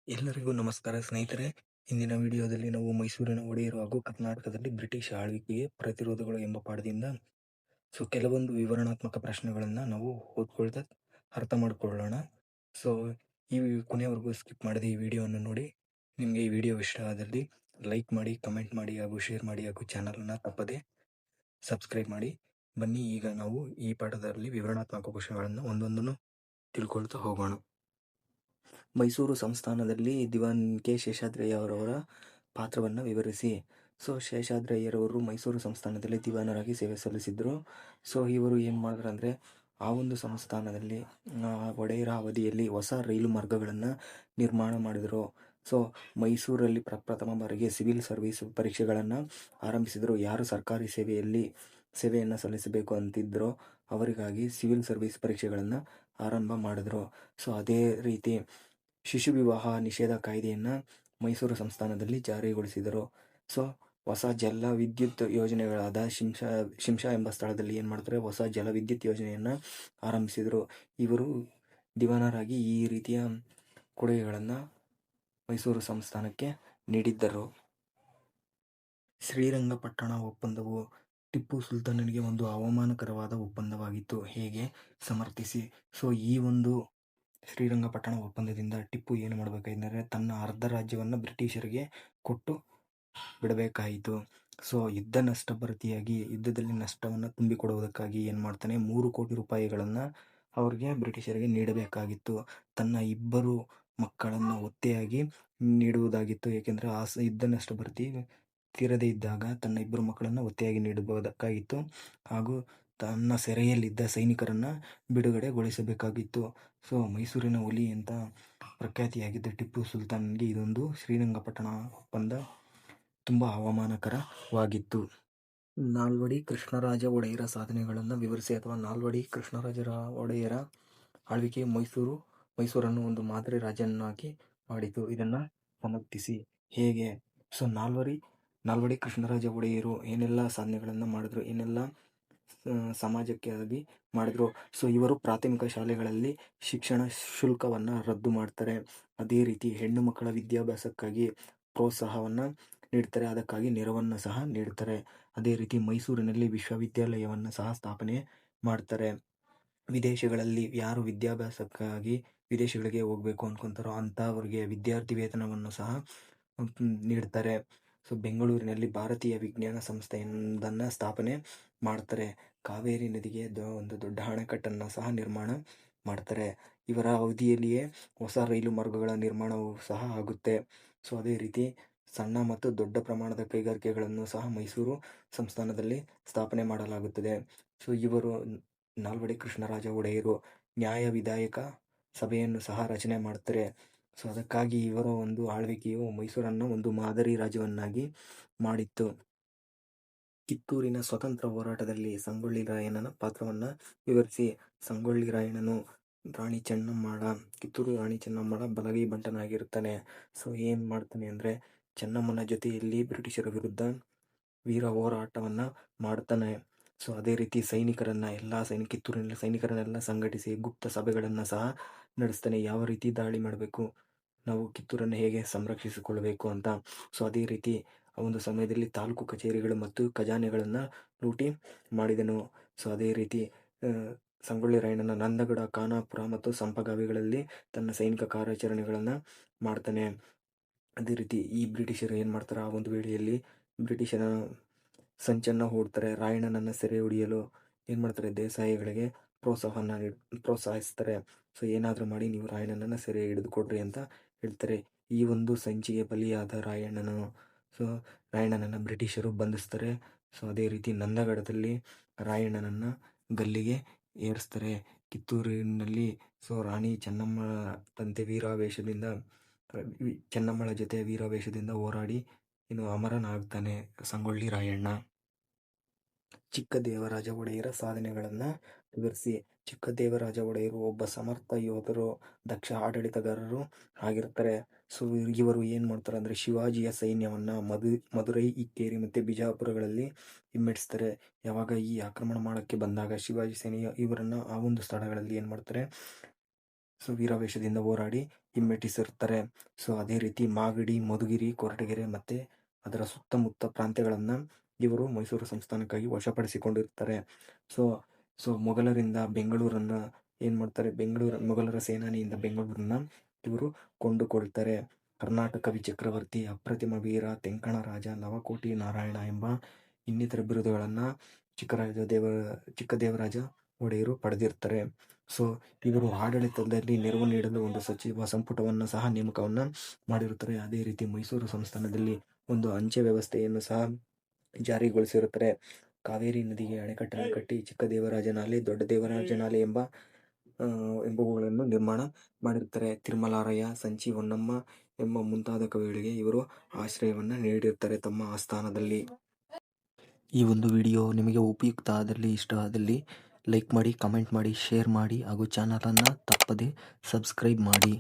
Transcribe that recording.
ಎಲ್ಲರಿಗೂ ನಮಸ್ಕಾರ ಸ್ನೇಹಿತರೆ. ಇಂದಿನ ವಿಡಿಯೋದಲ್ಲಿ ನಾವು ಮೈಸೂರಿನ ಒಡೆಯರು ಹಾಗೂ ಕರ್ನಾಟಕದಲ್ಲಿ ಬ್ರಿಟಿಷ್ ಆಳ್ವಿಕೆಗೆ ಪ್ರತಿರೋಧಗಳು ಎಂಬ ಪಾಠದಿಂದ ಕೆಲವೊಂದು ವಿವರಣಾತ್ಮಕ ಪ್ರಶ್ನೆಗಳನ್ನು ನಾವು ಓದ್ಕೊಳ್ತಾ ಅರ್ಥ ಮಾಡ್ಕೊಳ್ಳೋಣ. ಸೊ ಈ ಕೊನೆಯವರೆಗೂ ಸ್ಕಿಪ್ ಮಾಡದೆ ಈ ವಿಡಿಯೋವನ್ನು ನೋಡಿ. ನಿಮಗೆ ಈ ವಿಡಿಯೋ ಇಷ್ಟ ಆದಲ್ಲಿ ಲೈಕ್ ಮಾಡಿ, ಕಮೆಂಟ್ ಮಾಡಿ ಹಾಗೂ ಶೇರ್ ಮಾಡಿ ಹಾಗೂ ಚಾನಲನ್ನು ತಪ್ಪದೆ ಸಬ್ಸ್ಕ್ರೈಬ್ ಮಾಡಿ. ಬನ್ನಿ, ಈಗ ನಾವು ಈ ಪಾಠದಲ್ಲಿ ವಿವರಣಾತ್ಮಕ ಪ್ರಶ್ನೆಗಳನ್ನು ಒಂದೊಂದನ್ನು ತಿಳ್ಕೊಳ್ತಾ ಹೋಗೋಣ. ಮೈಸೂರು ಸಂಸ್ಥಾನದಲ್ಲಿ ದಿವಾನ್ ಕೆ ಶೇಷಾದ್ರಯ್ಯರವರ ಪಾತ್ರವನ್ನು ವಿವರಿಸಿ. ಶೇಷಾದ್ರಯ್ಯರವರು ಮೈಸೂರು ಸಂಸ್ಥಾನದಲ್ಲಿ ದಿವಾನರಾಗಿ ಸೇವೆ ಸಲ್ಲಿಸಿದ್ರು. ಇವರು ಏನು ಮಾಡಿದ್ರು ಅಂದರೆ, ಆ ಒಂದು ಸಂಸ್ಥಾನದಲ್ಲಿ ಒಡೆಯರ ಅವಧಿಯಲ್ಲಿ ಹೊಸ ರೈಲು ಮಾರ್ಗಗಳನ್ನು ನಿರ್ಮಾಣ ಮಾಡಿದರು. ಮೈಸೂರಲ್ಲಿ ಪ್ರಪ್ರಥಮ ಬಾರಿಗೆ ಸಿವಿಲ್ ಸರ್ವಿಸ್ ಪರೀಕ್ಷೆಗಳನ್ನು ಆರಂಭಿಸಿದರು. ಯಾರು ಸರ್ಕಾರಿ ಸೇವೆಯನ್ನು ಸಲ್ಲಿಸಬೇಕು ಅಂತಿದ್ದರೋ ಅವರಿಗಾಗಿ ಸಿವಿಲ್ ಸರ್ವಿಸ್ ಪರೀಕ್ಷೆಗಳನ್ನು ಆರಂಭ ಮಾಡಿದ್ರು. ಅದೇ ರೀತಿ ಶಿಶು ವಿವಾಹ ನಿಷೇಧ ಕಾಯ್ದೆಯನ್ನು ಮೈಸೂರು ಸಂಸ್ಥಾನದಲ್ಲಿ ಜಾರಿಗೊಳಿಸಿದರು. ಹೊಸ ಜಲ ವಿದ್ಯುತ್ ಯೋಜನೆಗಳಾದ ಶಿಂಷಾ ಎಂಬ ಸ್ಥಳದಲ್ಲಿ ಏನು ಮಾಡ್ತಾರೆ, ಹೊಸ ಜಲ ವಿದ್ಯುತ್ ಯೋಜನೆಯನ್ನು ಆರಂಭಿಸಿದರು. ಇವರು ದಿವಾನರಾಗಿ ಈ ರೀತಿಯ ಕೊಡುಗೆಗಳನ್ನು ಮೈಸೂರು ಸಂಸ್ಥಾನಕ್ಕೆ ನೀಡಿದ್ದರು. ಶ್ರೀರಂಗಪಟ್ಟಣ ಒಪ್ಪಂದವು ಟಿಪ್ಪು ಸುಲ್ತಾನನಿಗೆ ಒಂದು ಅವಮಾನಕರವಾದ ಒಪ್ಪಂದವಾಗಿತ್ತು. ಹೇಗೆ ಸಮರ್ಥಿಸಿ. ಈ ಒಂದು ಶ್ರೀರಂಗಪಟ್ಟಣ ಒಪ್ಪಂದದಿಂದ ಟಿಪ್ಪು ಏನು ಮಾಡಬೇಕಾಗಿದ್ದರೆ, ತನ್ನ ಅರ್ಧ ರಾಜ್ಯವನ್ನು ಬ್ರಿಟಿಷರಿಗೆ ಕೊಟ್ಟು ಬಿಡಬೇಕಾಯಿತು. ಯುದ್ಧ ನಷ್ಟ ಭರ್ತಿಯಾಗಿ ಯುದ್ಧದಲ್ಲಿ ನಷ್ಟವನ್ನು ತುಂಬಿಕೊಡುವುದಕ್ಕಾಗಿ ಏನು ಮಾಡ್ತಾನೆ, 3 ಕೋಟಿ ರೂಪಾಯಿಗಳನ್ನು ಅವ್ರಿಗೆ ಬ್ರಿಟಿಷರಿಗೆ ನೀಡಬೇಕಾಗಿತ್ತು. ತನ್ನ 2 ಮಕ್ಕಳನ್ನು ಒತ್ತೆಯಾಗಿ ನೀಡುವುದಾಗಿತ್ತು. ಏಕೆಂದರೆ ಆ ಯುದ್ಧ ನಷ್ಟ ಭರ್ತಿ ತೀರದೇ ಇದ್ದಾಗ ತನ್ನ 2 ಮಕ್ಕಳನ್ನು ಒತ್ತೆಯಾಗಿ ನೀಡಬಹುದಕ್ಕಾಗಿತ್ತು. ಹಾಗೂ ತನ್ನ ಸೆರೆಯಲ್ಲಿದ್ದ ಸೈನಿಕರನ್ನು ಬಿಡುಗಡೆಗೊಳಿಸಬೇಕಾಗಿತ್ತು. ಮೈಸೂರಿನ ಹುಲಿ ಅಂತ ಪ್ರಖ್ಯಾತಿಯಾಗಿದ್ದ ಟಿಪ್ಪು ಸುಲ್ತಾನ್ಗೆ ಇದೊಂದು ಶ್ರೀರಂಗಪಟ್ಟಣ ಒಪ್ಪಂದ ತುಂಬ ಅವಮಾನಕರವಾಗಿತ್ತು. ನಾಲ್ವಡಿ ಕೃಷ್ಣರಾಜ ಒಡೆಯರ ಸಾಧನೆಗಳನ್ನು ವಿವರಿಸಿ. ಅಥವಾ ನಾಲ್ವಡಿ ಕೃಷ್ಣರಾಜ ಒಡೆಯರ ಆಳ್ವಿಕೆ ಮೈಸೂರನ್ನು ಒಂದು ಮಾದರಿ ರಾಜ್ಯನ್ನಾಗಿ ಮಾಡಿತು. ಇದನ್ನು ಸಮರ್ಥಿಸಿ. ಹೇಗೆ. ನಾಲ್ವಡಿ ಕೃಷ್ಣರಾಜ ಒಡೆಯರು ಏನೆಲ್ಲ ಸಾಧನೆಗಳನ್ನು ಮಾಡಿದ್ರು, ಏನೆಲ್ಲ ಸಮಾಜಕ್ಕಾಗಿ ಮಾಡಿದ್ರು. ಇವರು ಪ್ರಾಥಮಿಕ ಶಾಲೆಗಳಲ್ಲಿ ಶಿಕ್ಷಣ ಶುಲ್ಕವನ್ನು ರದ್ದು ಮಾಡ್ತಾರೆ. ಅದೇ ರೀತಿ ಹೆಣ್ಣು ಮಕ್ಕಳ ವಿದ್ಯಾಭ್ಯಾಸಕ್ಕಾಗಿ ಪ್ರೋತ್ಸಾಹವನ್ನು ನೀಡ್ತಾರೆ. ಅದಕ್ಕಾಗಿ ನೆರವನ್ನು ಸಹ ನೀಡ್ತಾರೆ. ಅದೇ ರೀತಿ ಮೈಸೂರಿನಲ್ಲಿ ವಿಶ್ವವಿದ್ಯಾಲಯವನ್ನು ಸಹ ಸ್ಥಾಪನೆ ಮಾಡ್ತಾರೆ. ವಿದೇಶಗಳಲ್ಲಿ ಯಾರು ವಿದ್ಯಾಭ್ಯಾಸಕ್ಕಾಗಿ ವಿದೇಶಗಳಿಗೆ ಹೋಗಬೇಕು ಅನ್ಕೊಂತಾರೋ ಅಂಥವ್ರಿಗೆ ವಿದ್ಯಾರ್ಥಿ ವೇತನವನ್ನು ಸಹ ನೀಡ್ತಾರೆ. ಬೆಂಗಳೂರಿನಲ್ಲಿ ಭಾರತೀಯ ವಿಜ್ಞಾನ ಸಂಸ್ಥೆಯೊಂದನ್ನು ಸ್ಥಾಪನೆ ಮಾಡ್ತಾರೆ. ಕಾವೇರಿ ನದಿಗೆ ಒಂದು ದೊಡ್ಡ ಅಣೆಕಟ್ಟನ್ನು ಸಹ ನಿರ್ಮಾಣ ಮಾಡ್ತಾರೆ. ಇವರ ಅವಧಿಯಲ್ಲಿಯೇ ಹೊಸ ರೈಲು ಮಾರ್ಗಗಳ ನಿರ್ಮಾಣವೂ ಸಹ ಆಗುತ್ತೆ. ಅದೇ ರೀತಿ ಸಣ್ಣ ಮತ್ತು ದೊಡ್ಡ ಪ್ರಮಾಣದ ಕೈಗಾರಿಕೆಗಳನ್ನು ಸಹ ಮೈಸೂರು ಸಂಸ್ಥಾನದಲ್ಲಿ ಸ್ಥಾಪನೆ ಮಾಡಲಾಗುತ್ತದೆ. ಇವರು ನಾಲ್ವಡಿ ಕೃಷ್ಣರಾಜ ಒಡೆಯರು ನ್ಯಾಯ ವಿಧಾಯಕ ಸಭೆಯನ್ನು ಸಹ ರಚನೆ ಮಾಡ್ತಾರೆ. ಅದಕ್ಕಾಗಿ ಇವರ ಒಂದು ಆಳ್ವಿಕೆಯು ಮೈಸೂರನ್ನು ಒಂದು ಮಾದರಿ ರಾಜ್ಯವನ್ನಾಗಿ ಮಾಡಿತ್ತು. ಕಿತ್ತೂರಿನ ಸ್ವತಂತ್ರ ಹೋರಾಟದಲ್ಲಿ ಸಂಗೊಳ್ಳಿ ರಾಯಣ್ಣನ ಪಾತ್ರವನ್ನು ವಿವರಿಸಿ. ಸಂಗೊಳ್ಳಿ ರಾಯಣ್ಣನು ಕಿತ್ತೂರು ರಾಣಿ ಚೆನ್ನಮ್ಮಳ ಬಲಗೈ ಬಂಟನಾಗಿರುತ್ತಾನೆ. ಏನು ಮಾಡ್ತಾನೆ ಅಂದರೆ, ಚೆನ್ನಮ್ಮನ ಜೊತೆಯಲ್ಲಿ ಬ್ರಿಟಿಷರ ವಿರುದ್ಧ ವೀರ ಹೋರಾಟವನ್ನು ಮಾಡ್ತಾನೆ. ಅದೇ ರೀತಿ ಕಿತ್ತೂರಿನಲ್ಲಿ ಸೈನಿಕರನ್ನೆಲ್ಲ ಸಂಘಟಿಸಿ ಗುಪ್ತ ಸಭೆಗಳನ್ನು ಸಹ ನಡೆಸ್ತಾನೆ. ಯಾವ ರೀತಿ ದಾಳಿ ಮಾಡಬೇಕು, ನಾವು ಕಿತ್ತೂರನ್ನು ಹೇಗೆ ಸಂರಕ್ಷಿಸಿಕೊಳ್ಳಬೇಕು ಅಂತ. ಅದೇ ರೀತಿ ಆ ಒಂದು ಸಮಯದಲ್ಲಿ ತಾಲೂಕು ಕಚೇರಿಗಳು ಮತ್ತು ಖಜಾನೆಗಳನ್ನು ಲೂಟಿ ಮಾಡಿದನು. ಅದೇ ರೀತಿ ಸಂಗೊಳ್ಳಿ ರಾಯಣ್ಣನ ನಂದಗಡ, ಖಾನಾಪುರ ಮತ್ತು ಸಂಪಗಾವಿಗಳಲ್ಲಿ ತನ್ನ ಸೈನಿಕ ಕಾರ್ಯಾಚರಣೆಗಳನ್ನು ಮಾಡ್ತಾನೆ. ಅದೇ ರೀತಿ ಈ ಬ್ರಿಟಿಷರು ಏನು ಮಾಡ್ತಾರೆ, ಆ ಒಂದು ವೇಳೆಯಲ್ಲಿ ಬ್ರಿಟಿಷರ ಸಂಚನ್ನು ಹೂಡ್ತಾರೆ. ರಾಯಣ್ಣನನ್ನು ಸೆರೆ ಹಿಡಿಯಲು ಏನು ಮಾಡ್ತಾರೆ, ದೇಸಾಯಿಗಳಿಗೆ ಪ್ರೋತ್ಸಾಹಿಸ್ತಾರೆ. ಏನಾದರೂ ಮಾಡಿ ನೀವು ರಾಯಣ್ಣನನ್ನು ಸೆರೆ ಹಿಡಿದುಕೊಡ್ರಿ ಅಂತ ಹೇಳ್ತಾರೆ. ಈ ಒಂದು ಸಂಚಿಗೆ ಬಲಿಯಾದ ರಾಯಣ್ಣನನ್ನು ಬ್ರಿಟಿಷರು ಬಂಧಿಸ್ತಾರೆ. ಅದೇ ರೀತಿ ನಂದಗಡದಲ್ಲಿ ರಾಯಣ್ಣನನ್ನು ಗಲ್ಲಿಗೆ ಏರಿಸ್ತಾರೆ. ಕಿತ್ತೂರಿನಲ್ಲಿ ರಾಣಿ ಚೆನ್ನಮ್ಮಳ ಜೊತೆ ವೀರಾವೇಶದಿಂದ ಹೋರಾಡಿ ಅಮರನಾಗ್ತಾನೆ ಸಂಗೊಳ್ಳಿ ರಾಯಣ್ಣ. ಚಿಕ್ಕದೇವರಾಜ ಒಡೆಯರ ಸಾಧನೆಗಳನ್ನು ವಿವರಿಸಿ. ಚಿಕ್ಕದೇವರಾಜ ಒಡೆಯರು ಒಬ್ಬ ಸಮರ್ಥ ಯೋಧರು, ದಕ್ಷ ಆಡಳಿತಗಾರರು ಆಗಿರ್ತಾರೆ. ಇವರು ಏನು ಮಾಡ್ತಾರೆ ಅಂದರೆ, ಶಿವಾಜಿಯ ಸೈನ್ಯವನ್ನು ಮಧುರೈ, ಇಕ್ಕೇರಿ ಮತ್ತು ಬಿಜಾಪುರಗಳಲ್ಲಿ ಹಿಮ್ಮೆಟ್ಟಿಸ್ತಾರೆ. ಯಾವಾಗ ಈ ಆಕ್ರಮಣ ಮಾಡೋಕ್ಕೆ ಬಂದಾಗ ಶಿವಾಜಿ ಸೇನೆಯ ಇವರನ್ನು ಆ ಒಂದು ಸ್ಥಳಗಳಲ್ಲಿ ಏನು ಮಾಡ್ತಾರೆ, ವೀರಾವೇಶದಿಂದ ಹೋರಾಡಿ ಹಿಮ್ಮೆಟ್ಟಿಸಿರುತ್ತಾರೆ. ಸೊ ಅದೇ ರೀತಿ ಮಾಗಡಿ, ಮಧುಗಿರಿ, ಕೊರಟಗೆರೆ ಮತ್ತು ಅದರ ಸುತ್ತಮುತ್ತ ಪ್ರಾಂತ್ಯಗಳನ್ನು ಇವರು ಮೈಸೂರು ಸಂಸ್ಥಾನಕ್ಕಾಗಿ ವಶಪಡಿಸಿಕೊಂಡಿರ್ತಾರೆ. ಸೊ ಸೊ ಮೊಘಲರಿಂದ ಬೆಂಗಳೂರನ್ನು ಏನು ಮಾಡ್ತಾರೆ, ಮೊಘಲರ ಸೇನಾನಿಯಿಂದ ಬೆಂಗಳೂರನ್ನು ಇವರು ಕೊಂಡುಕೊಳ್ತಾರೆ. ಕರ್ನಾಟಕ ವಿಚಕ್ರವರ್ತಿ, ಅಪ್ರತಿಮ ವೀರ, ತೆಂಕಣ ರಾಜ, ನವಕೋಟಿ ನಾರಾಯಣ ಎಂಬ ಇನ್ನಿತರ ಬಿರುದುಗಳನ್ನು ಚಿಕ್ಕದೇವರಾಜ ಒಡೆಯರು ಪಡೆದಿರ್ತಾರೆ. ಸೊ ಇವರು ಆಡಳಿತದಲ್ಲಿ ನೆರವು ನೀಡಲು ಒಂದು ಸಚಿವ ಸಂಪುಟವನ್ನು ಸಹ ನೇಮಕವನ್ನು ಮಾಡಿರುತ್ತಾರೆ. ಅದೇ ರೀತಿ ಮೈಸೂರು ಸಂಸ್ಥಾನದಲ್ಲಿ ಒಂದು ಅಂಚೆ ವ್ಯವಸ್ಥೆಯನ್ನು ಸಹ ಜಾರಿಗೊಳಿಸಿರುತ್ತಾರೆ. ಕಾವೇರಿ ನದಿಗೆ ಅಣೆಕಟ್ಟನ್ನು ಕಟ್ಟಿ ಚಿಕ್ಕದೇವರಾಜ ನಾಲೆ, ದೊಡ್ಡದೇವರಾಜ ನಾಲೆ ಎಂಬುವುಗಳನ್ನು ನಿರ್ಮಾಣ ಮಾಡಿರುತ್ತಾರೆ. ತಿರುಮಲಾರಯ್ಯ, ಸಂಚಿ ಹೊನ್ನಮ್ಮ ಎಂಬ ಮುಂತಾದ ಕವಿಗಳಿಗೆ ಇವರು ಆಶ್ರಯವನ್ನು ನೀಡಿರ್ತಾರೆ ತಮ್ಮ ಆಸ್ಥಾನದಲ್ಲಿ. ಈ ಒಂದು ವಿಡಿಯೋ ನಿಮಗೆ ಉಪಯುಕ್ತ ಆದಲ್ಲಿ, ಇಷ್ಟ ಆದಲ್ಲಿ ಲೈಕ್ ಮಾಡಿ, ಕಮೆಂಟ್ ಮಾಡಿ, ಶೇರ್ ಮಾಡಿ ಹಾಗೂ ಚಾನಲನ್ನು ತಪ್ಪದೆ ಸಬ್ಸ್ಕ್ರೈಬ್ ಮಾಡಿ.